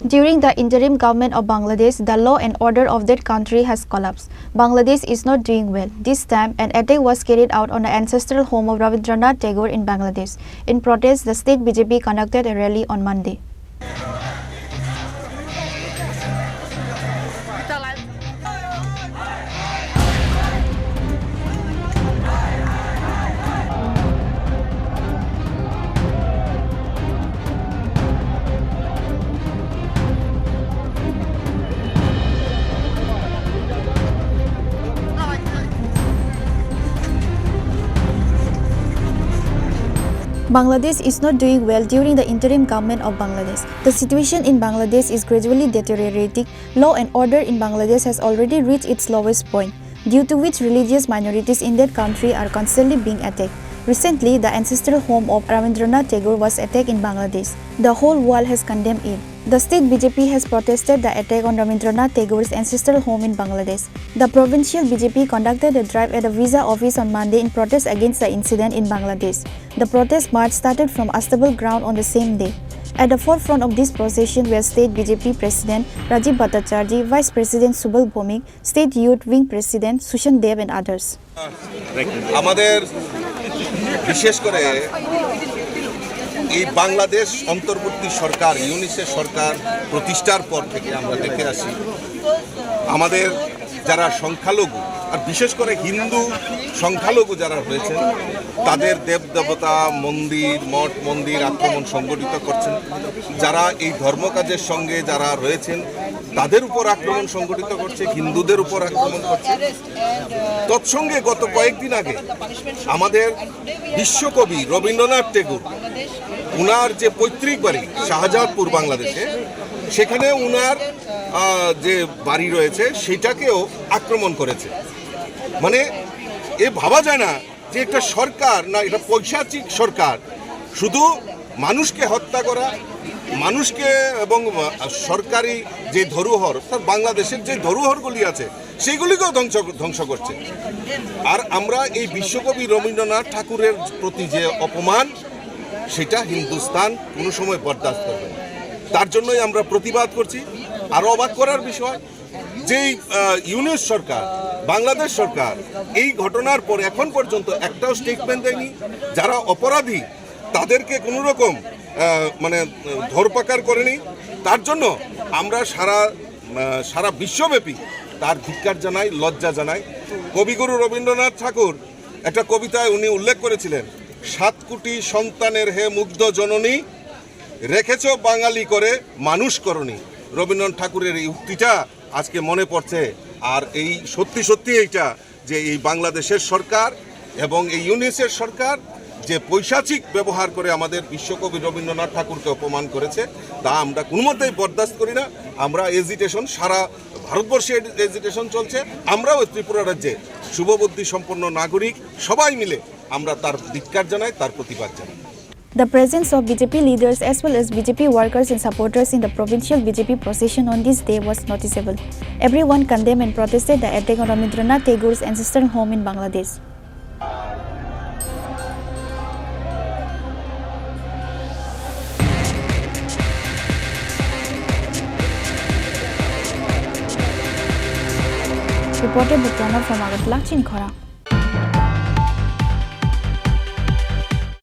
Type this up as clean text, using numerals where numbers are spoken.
During the interim government of Bangladesh, the law and order of that country has collapsed. Bangladesh is not doing well. This time, an attack was carried out on the ancestral home of Rabindranath Tagore in Bangladesh. In protest, the state BJP conducted a rally on Monday. Bangladesh is not doing well during the interim government of Bangladesh. The situation in Bangladesh is gradually deteriorating. Law and order in Bangladesh has already reached its lowest point, due to which religious minorities in that country are constantly being attacked. Recently, the ancestral home of Rabindranath Tagore was attacked in Bangladesh. The whole world has condemned it. The state BJP has protested the attack on Rabindranath Tagore's ancestral home in Bangladesh. The provincial BJP conducted a drive at the visa office on Monday in protest against the incident in Bangladesh. The protest march started from Astebal ground on the same day. At the forefront of this procession were State BJP President Rajiv Bhattacharjee, Vice President Subal Bhomik, State Youth Wing President Sushan Dev and others. আমাদের বিশেষ করে এই বাংলাদেশ অন্তর্বর্তী সরকার UNICEF সরকার প্রতিষ্ঠার পর থেকে আমরা দেখে আসি আমাদের যারা সংখ্যালঘু আর বিশেষ করে হিন্দু সংখ্যালঘু যারা রয়েছেন তাদের দেবদেবতা মন্দির মঠ মন্দির আক্রমণ সংগঠিত করছেন যারা এই ধর্মকাজের সঙ্গে যারা রয়েছেন তাদের উপর আক্রমণ সংগঠিত করছে হিন্দুদের উপর আক্রমণ করছে তৎসঙ্গে গত কয়েকদিন আগে আমাদের বিশ্বকবি রবীন্দ্রনাথ টেগোর উনার যে পৈতৃক বাড়ি শাহজাদপুর বাংলাদেশে সেখানে উনার যে বাড়ি রয়েছে সেটাকেও আক্রমণ করেছে মানে এ ভাবা যায় না যে একটা সরকার না এটা পৈশাচিক সরকার শুধু মানুষকে হত্যা করা মানুষকে এবং সরকারি যে ধরোহর বাংলাদেশের যে ধরোহরগুলি আছে সেগুলিকেও ধ্বংস করছে আর আমরা এই বিশ্বকবি রবীন্দ্রনাথ ঠাকুরের প্রতি যে অপমান সেটা হিন্দুস্তান কোনো সময় বরদাস্ত করবে না তার জন্যই আমরা প্রতিবাদ করছি আরও অবাক করার বিষয় যে ইউনিস সরকার বাংলাদেশ সরকার এই ঘটনার পর এখন পর্যন্ত একটাও স্টেটমেন্ট দেয়নি যারা অপরাধী তাদেরকে কোনো রকম মানে ধরপাকড় করেনি তার জন্য আমরা সারা বিশ্বব্যাপী তার ধিক্কার জানাই লজ্জা জানাই কবিগুরু রবীন্দ্রনাথ ঠাকুর একটা কবিতায় উনি উল্লেখ করেছিলেন 7 কোটি সন্তানের হে মুগ্ধ জননী রেখেছ বাঙালি করে মানুষ করনি রবীন্দ্রনাথ ঠাকুরের এই উক্তিটা আজকে মনে পড়ছে আর এই সত্যি এইটা যে এই বাংলাদেশের সরকার এবং এই ইউনিসেফ সরকার যে পৈশাচিক ব্যবহার করে আমাদের বিশ্বকবি রবীন্দ্রনাথ ঠাকুরকে অপমান করেছে তা আমরা কোনো মতেই বরদাস্ত করি না আমরা এজিটেশন সারা ভারতবর্ষে এজিটেশন চলছে আমরাও ত্রিপুরা রাজ্যে শুভবুদ্ধি সম্পন্ন নাগরিক সবাই মিলে আমরা তার ধিক্কার জানাই তার প্রতিবাদ জানাই The presence of BJP leaders as well as BJP workers and supporters in the provincial BJP procession on this day was noticeable. Everyone condemned and protested the attack on Rabindranath Tagore's ancestral home in Bangladesh. Reported by Pranav from Agartala, Chinikhara.